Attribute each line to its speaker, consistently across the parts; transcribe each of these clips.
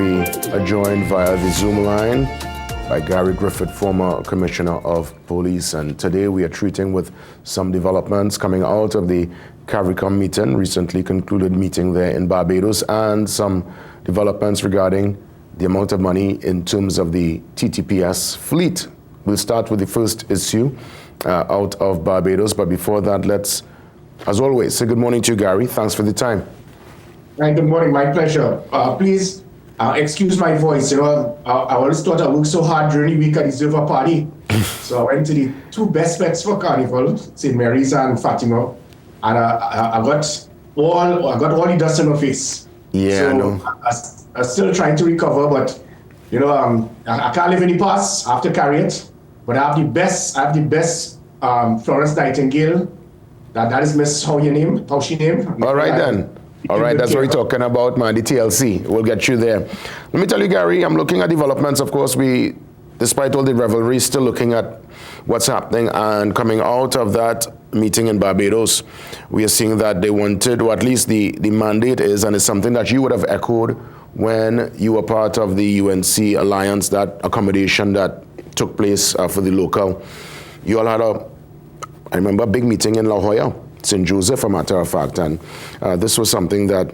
Speaker 1: We are joined via the Zoom line by Gary Griffith, former Commissioner of Police. And today we are treating with some developments coming out of the CARICOM meeting, recently concluded meeting there in Barbados, and some developments regarding the amount of money in terms of the TTPS fleet. We'll start with the first issue out of Barbados. But before that, let's, as always, say good morning to you, Gary. Thanks for the time.
Speaker 2: Hi, good morning. My pleasure. Please excuse my voice. I always thought I worked so hard during the week I deserve a party. So I went to the two best bets for Carnival, St. Mary's and Fatima, and I got all the dust in my face.
Speaker 1: Yeah,
Speaker 2: so
Speaker 1: I know.
Speaker 2: I'm still trying to recover, but I can't live in the past. I have to carry it. But I have the best Florence Nightingale. That is Miss How's she named?
Speaker 1: All right then. All right, that's what we're talking about, man, the TLC. We'll get you there. Let me tell you, Gary, I'm looking at developments. Of course, despite all the revelry, still looking at what's happening. And coming out of that meeting in Barbados, we are seeing that they wanted, or at least the mandate is, and it's something that you would have echoed when you were part of the UNC alliance, that accommodation that took place for the local. You all had I remember, a big meeting in La Jolla, St. Joseph, a matter of fact, and this was something that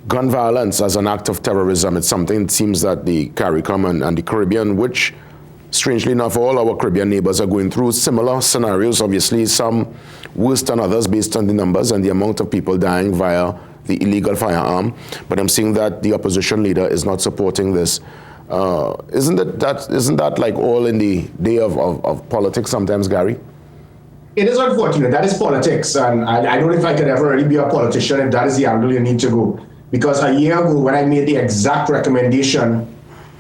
Speaker 1: gun violence as an act of terrorism, it's something it seems that the CARICOM and the Caribbean, which strangely enough all our Caribbean neighbors are going through similar scenarios, obviously some worse than others based on the numbers and the amount of people dying via the illegal firearm, but I'm seeing that the opposition leader is not supporting this. Isn't that like all in the day of politics sometimes, Gary?
Speaker 2: It is unfortunate. That is politics. And I don't know if I could ever really be a politician if that is the angle you need to go. Because a year ago, when I made the exact recommendation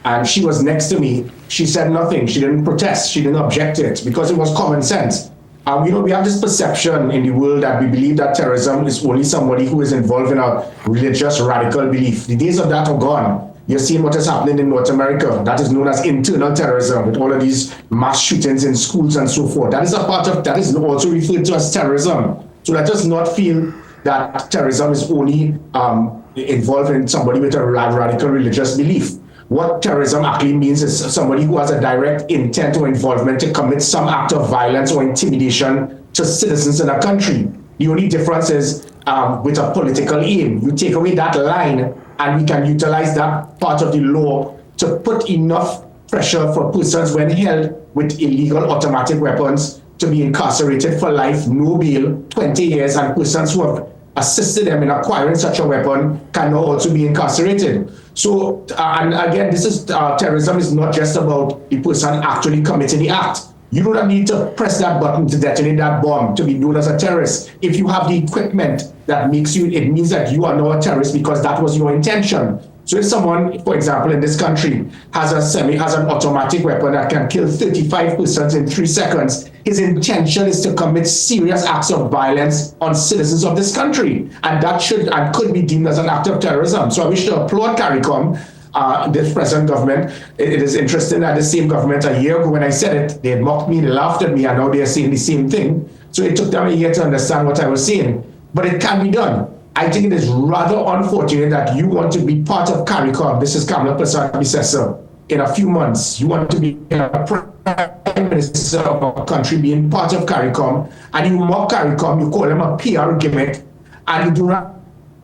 Speaker 2: and she was next to me, she said nothing. She didn't protest. She didn't object to it because it was common sense. We have this perception in the world that we believe that terrorism is only somebody who is involved in a religious radical belief. The days of that are gone. You're seeing what is happening in North America. That is known as internal terrorism, with all of these mass shootings in schools and so forth. That is also referred to as terrorism. So let us not feel that terrorism is only involved in somebody with a radical religious belief. What terrorism actually means is somebody who has a direct intent or involvement to commit some act of violence or intimidation to citizens in a country. The only difference is with a political aim. You take away that line, and we can utilize that part of the law to put enough pressure for persons when held with illegal automatic weapons to be incarcerated for life, no bail, 20 years, and persons who have assisted them in acquiring such a weapon can now also be incarcerated. So, and again, this is terrorism is not just about the person actually committing the act. You don't need to press that button to detonate that bomb to be known as a terrorist. If you have the equipment that makes you, it means that you are now a terrorist because that was your intention. So if someone, for example, in this country has an automatic weapon that can kill 35 persons in 3 seconds, his intention is to commit serious acts of violence on citizens of this country. And that should and could be deemed as an act of terrorism. So I wish to applaud CARICOM, this present government. It is interesting that the same government a year ago when I said it, they had mocked me, they laughed at me, and now they are saying the same thing. So it took them a year to understand what I was saying. But it can be done. I think it is rather unfortunate that you want to be part of CARICOM. This is Kamala Prasad in a few months. You want to be a prime minister of a country being part of CARICOM, and you mock CARICOM, you call them a PR gimmick, and you do not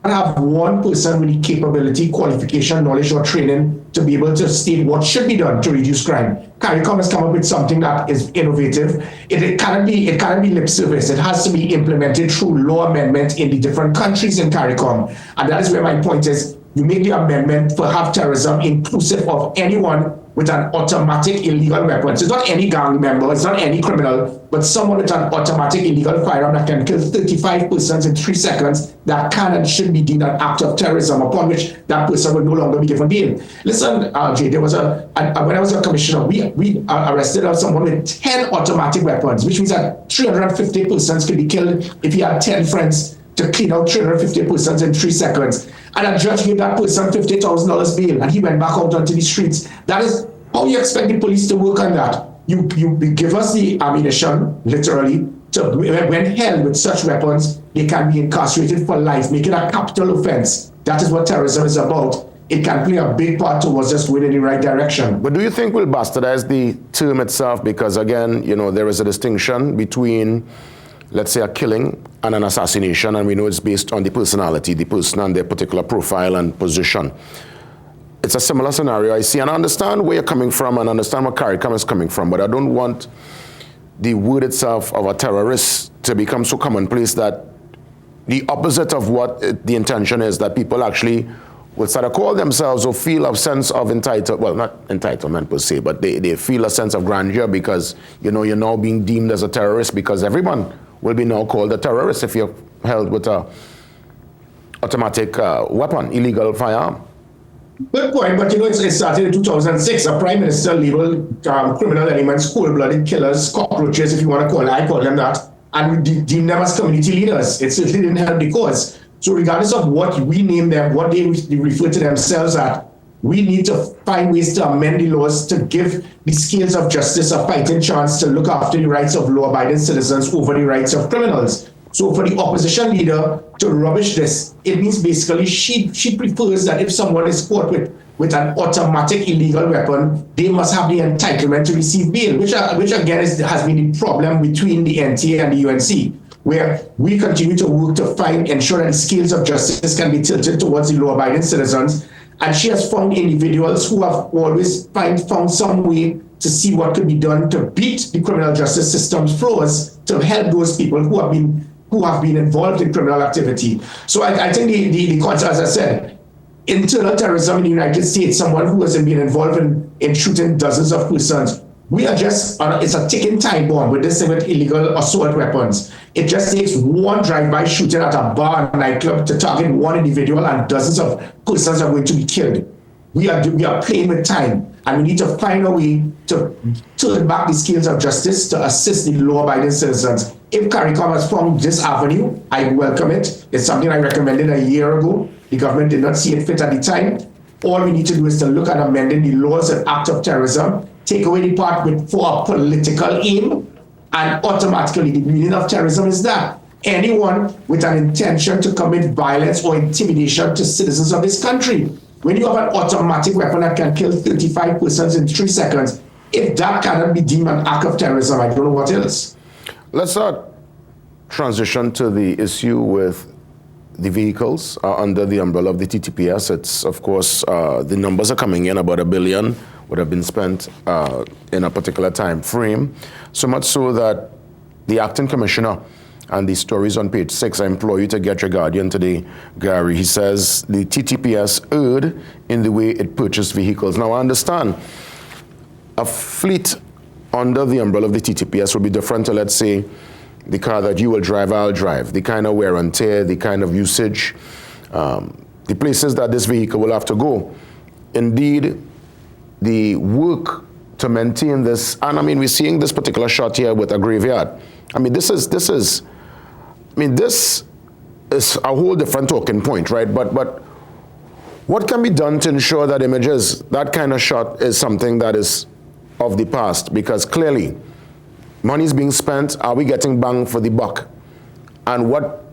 Speaker 2: have one person with the capability, qualification, knowledge, or training to be able to state what should be done to reduce crime. CARICOM has come up with something that is innovative. It cannot be lip service. It has to be implemented through law amendment in the different countries in CARICOM. And that is where my point is. You make the amendment for have terrorism inclusive of anyone with an automatic illegal weapon. So it's not any gang member, it's not any criminal, but someone with an automatic illegal firearm that can kill 35 persons in 3 seconds, that can and should be deemed an act of terrorism, upon which that person will no longer be given bail. Listen, Jay, when I was a commissioner, we arrested someone with 10 automatic weapons, which means that 350 persons could be killed if he had 10 friends to clean out 350 persons in 3 seconds. And a judge gave that person $50,000 bail, and he went back out onto the streets. That is how you expect the police to work on that. You give us the ammunition, literally, to when held with such weapons, they can be incarcerated for life, make it a capital offense. That is what terrorism is about. it can play a big part towards us going in the right direction.
Speaker 1: But do you think we'll bastardize the term itself? Because again, there is a distinction between, let's say, a killing and an assassination, and we know it's based on the personality, the person and their particular profile and position. It's a similar scenario I see, and I understand where you're coming from and understand where CARICOM is coming from, but I don't want the word itself of a terrorist to become so commonplace that the opposite of what the intention is, that people actually will start to call themselves or feel a sense of not entitlement per se, but they feel a sense of grandeur because, you're now being deemed as a terrorist, because everyone will be now called a terrorist if you're held with a automatic weapon, illegal firearm.
Speaker 2: Good point, but it started in 2006. A prime minister labeled criminal elements cold-blooded killers, cockroaches, if you want to call it. I call them that, and we deemed them as community leaders. It certainly didn't help the cause. So regardless of what we name them, what they refer to themselves at, we need to find ways to amend the laws to give the scales of justice a fighting chance to look after the rights of law-abiding citizens over the rights of criminals. So for the opposition leader to rubbish this, it means basically she prefers that if someone is caught with an automatic illegal weapon, they must have the entitlement to receive bail, which again has been the problem between the NTA and the UNC, where we continue to work to ensure that the scales of justice can be tilted towards the law-abiding citizens. And she has found individuals who have always found some way to see what could be done to beat the criminal justice system's flaws, to help those people who have been involved in criminal activity. So I think the concept, as I said, internal terrorism in the United States, someone who has been involved in shooting dozens of persons, we are just, it's a ticking time bomb with this thing with illegal assault weapons. It just takes one drive-by shooting at a bar and nightclub to target one individual and dozens of persons are going to be killed. We are playing with time, and we need to find a way to turn back the scales of justice to assist the law-abiding citizens. If CARICOM has found this avenue, I welcome it. It's something I recommended a year ago. The government did not see it fit at the time. All we need to do is to look at amending the laws and act of terrorism, take away the part for a political aim, and automatically the meaning of terrorism is that anyone with an intention to commit violence or intimidation to citizens of this country. When you have an automatic weapon that can kill 35 persons in 3 seconds, if that cannot be deemed an act of terrorism, I don't know what else.
Speaker 1: Let's transition to the issue with the vehicles under the umbrella of the TTPS. It's, of course, the numbers are coming in, about $1 billion would have been spent in a particular time frame. So much so that the acting commissioner, and the stories on page 6, I implore you to get your Guardian today, Gary. He says the TTPS erred in the way it purchased vehicles. Now, I understand a fleet under the umbrella of the TTPS will be different to, let's say, the car that you will drive, I'll drive, the kind of wear and tear, the kind of usage, the places that this vehicle will have to go. Indeed, the work to maintain this, and I mean, we're seeing this particular shot here with a graveyard. I mean, this is a whole different talking point, right? But what can be done to ensure that images, that kind of shot is something that is of the past? Because clearly, money is being spent. Are we getting bang for the buck? And what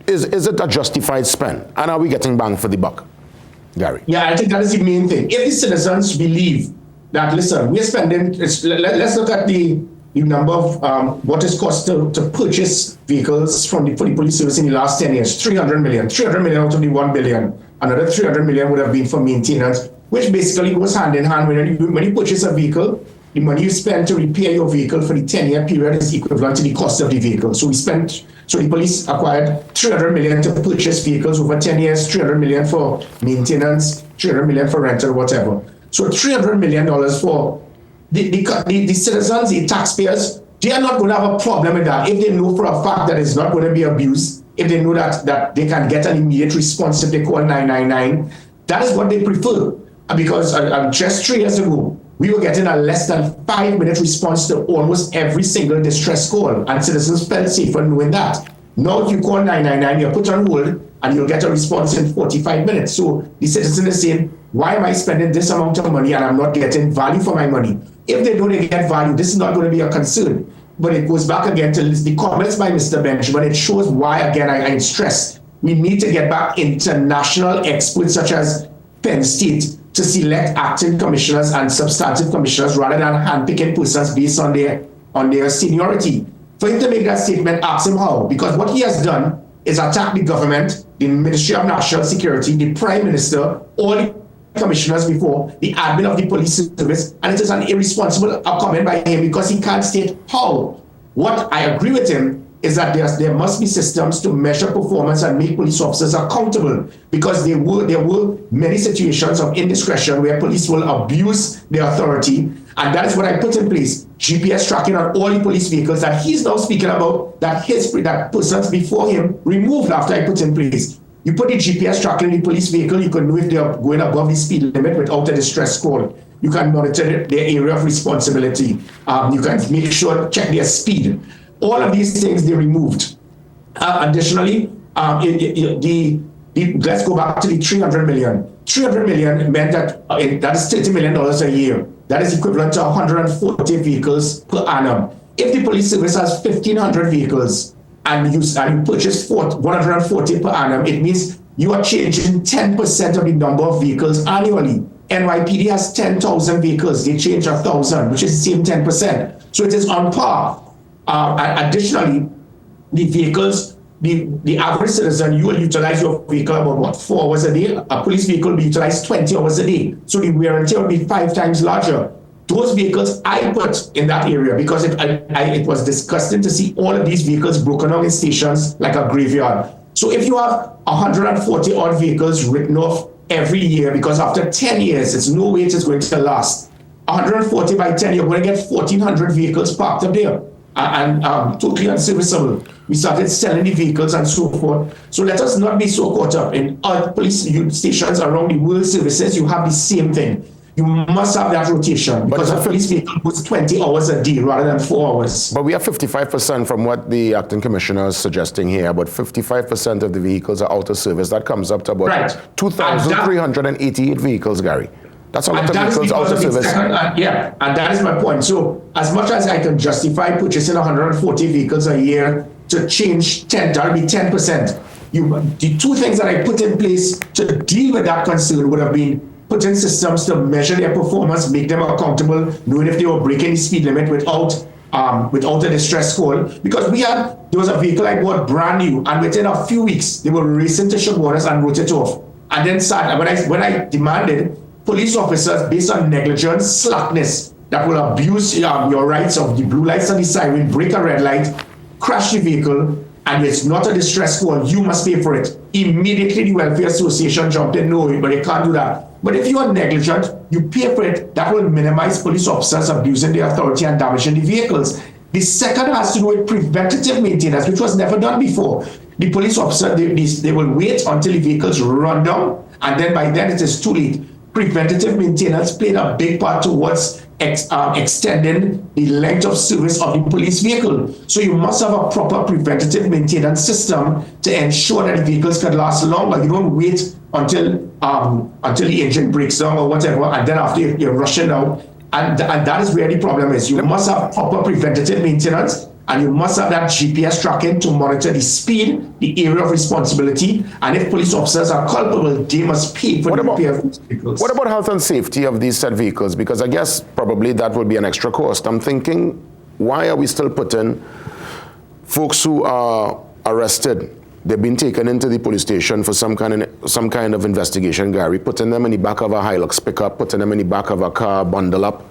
Speaker 1: is it a justified spend? And are we getting bang for the buck? Gary.
Speaker 2: Yeah, I think that is the main thing. If the citizens believe that, listen, we're spending, let's look at the number of what it's cost to purchase vehicles for the police service in the last 10 years, 300 million. 300 million out of the 1 billion. Another 300 million would have been for maintenance, which basically goes hand in hand. When you purchase a vehicle, the money you spend to repair your vehicle for the 10-year period is equivalent to the cost of the vehicle. So the police acquired 300 million to purchase vehicles over 10 years, 300 million for maintenance, 300 million for rental, whatever. So $300 million for the citizens, the taxpayers. They are not going to have a problem with that if they know for a fact that it's not going to be abused, if they know that they can get an immediate response if they call 999. That is what they prefer. Because just 3 years ago, we were getting a less than 5-minute response to almost every single distress call, and citizens felt safer knowing that. Now if you call 999, you're put on hold, and you'll get a response in 45 minutes. So the citizen is saying, why am I spending this amount of money and I'm not getting value for my money? If they don't get value, this is not going to be a concern. But it goes back again to the comments by Mr. Benjamin. It shows why, again, I stress, we need to get back international experts such as Penn State to select acting commissioners and substantive commissioners rather than handpicking persons based on their seniority. For him to make that statement, ask him how, because what he has done is attack the government, the Ministry of National Security, the Prime Minister, all the commissioners before, the admin of the police service, and it is an irresponsible comment by him because he can't state how. What I agree with him is that there must be systems to measure performance and make police officers accountable, because there were many situations of indiscretion where police will abuse their authority, and that is what I put in place. GPS tracking on all the police vehicles that he's now speaking about, that persons before him removed after I put in place. You put the GPS tracking in the police vehicle, you can know if they're going above the speed limit without a distress call. You can monitor their area of responsibility. You can make sure, check their speed. All of these things they removed. Additionally, let's go back to the 300 million. 300 million meant that that is $30 million a year. That is equivalent to 140 vehicles per annum. If the police service has 1,500 vehicles and you purchase 140 per annum, it means you are changing 10% of the number of vehicles annually. NYPD has 10,000 vehicles. They change 1,000, which is the same 10%. So it is on par. Additionally, the vehicles, the average citizen, you will utilize your vehicle about 4 hours a day. A police vehicle will be utilized 20 hours a day. So the wear and tear will be 5 times larger. Those vehicles I put in that area because it was disgusting to see all of these vehicles broken down in stations like a graveyard. So if you have 140 odd vehicles written off every year, because after 10 years, it's no way it's going to last. 140 by 10, you're going to get 1,400 vehicles parked up there. And totally unserviceable. We started selling the vehicles and so forth. So let us not be so caught up in other police stations around the world services. You have the same thing. You must have that rotation because a police vehicle goes 20 hours a day rather than 4 hours.
Speaker 1: But we have 55% from what the acting commissioner is suggesting here. About 55% of the vehicles are out of service. That comes up to about 2,388 vehicles, Gary. That's a lot of vehicles out of service.
Speaker 2: And that is my point. So as much as I can justify purchasing 140 vehicles a year to change 10, that'll be 10%. The two things that I put in place to deal with that concern would have been putting systems to measure their performance, make them accountable, knowing if they were breaking the speed limit without a distress call. Because there was a vehicle I bought brand new, and within a few weeks, they were racing to shut waters and wrote it off. And then when I demanded police officers, based on negligence, slackness, that will abuse your rights of the blue lights and the siren, break a red light, crash the vehicle, and it's not a distress call, you must pay for it. Immediately the Welfare Association jumped in, no, but they can't do that. But if you are negligent, you pay for it. That will minimize police officers abusing their authority and damaging the vehicles. The second has to do with preventative maintenance, which was never done before. The police officer, they will wait until the vehicles run down, and then by then it is too late. Preventative maintenance played a big part towards extending the length of service of the police vehicle. So you must have a proper preventative maintenance system to ensure that the vehicles can last longer. You don't wait until the engine breaks down or whatever, and then after you're rushing out. And that is where the problem is. You must have proper preventative maintenance, and you must have that GPS tracking to monitor the speed, the area of responsibility, and if police officers are culpable, they must pay for the repair of these vehicles.
Speaker 1: What about health and safety of these said vehicles? Because I guess probably that would be an extra cost. I'm thinking, why are we still putting folks who are arrested, they've been taken into the police station for some kind of investigation, Gary, putting them in the back of a Hilux pickup, putting them in the back of a car, bundle up,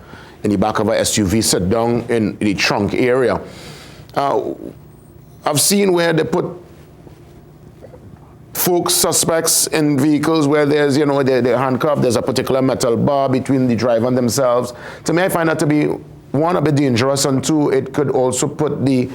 Speaker 1: in the back of a SUV, sit down in the trunk area. I've seen where they put folks, suspects in vehicles where there's, they're handcuffed, there's a particular metal bar between the driver and themselves. To me, I find that to be, one, a bit dangerous, and two, it could also put the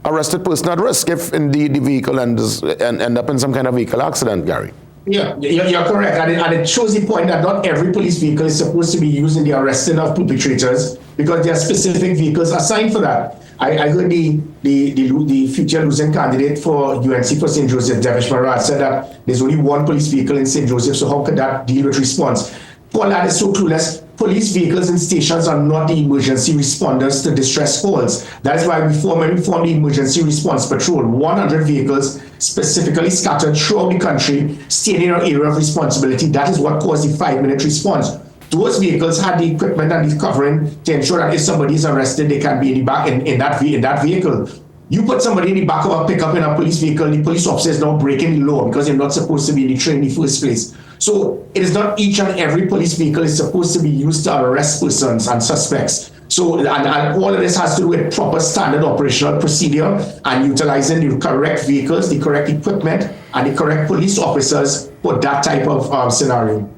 Speaker 1: arrested person at risk if indeed the vehicle end up in some kind of vehicle accident, Gary.
Speaker 2: Yeah, you're correct. And it shows the point that not every police vehicle is supposed to be used in the arresting of perpetrators, because there are specific vehicles assigned for that. I heard the future losing candidate for UNC for St. Joseph, Devish Marat, said that there's only one police vehicle in St. Joseph, so how could that deal with response? Paul, that is so clueless. Police vehicles in stations are not the emergency responders to distress calls. That is why when we form the emergency response patrol, 100 vehicles specifically scattered throughout the country, staying in your area of responsibility. That is what caused the 5-minute response. Those vehicles had the equipment and the covering to ensure that if somebody is arrested, they can be in the back in that vehicle. You put somebody in the back of a pickup in a police vehicle, the police officer is now breaking the law because they're not supposed to be in the train in the first place. So it is not each and every police vehicle is supposed to be used to arrest persons and suspects. So, and all of this has to do with proper standard operational procedure and utilizing the correct vehicles, the correct equipment, and the correct police officers for that type of scenario.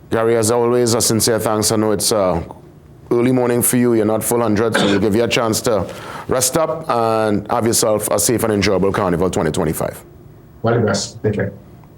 Speaker 1: Gary, as always, a sincere thanks. I know it's early morning for you. You're not full 100, so we'll give you a chance to rest up and have yourself a safe and enjoyable Carnival 2025.
Speaker 2: Well, the best. Take care.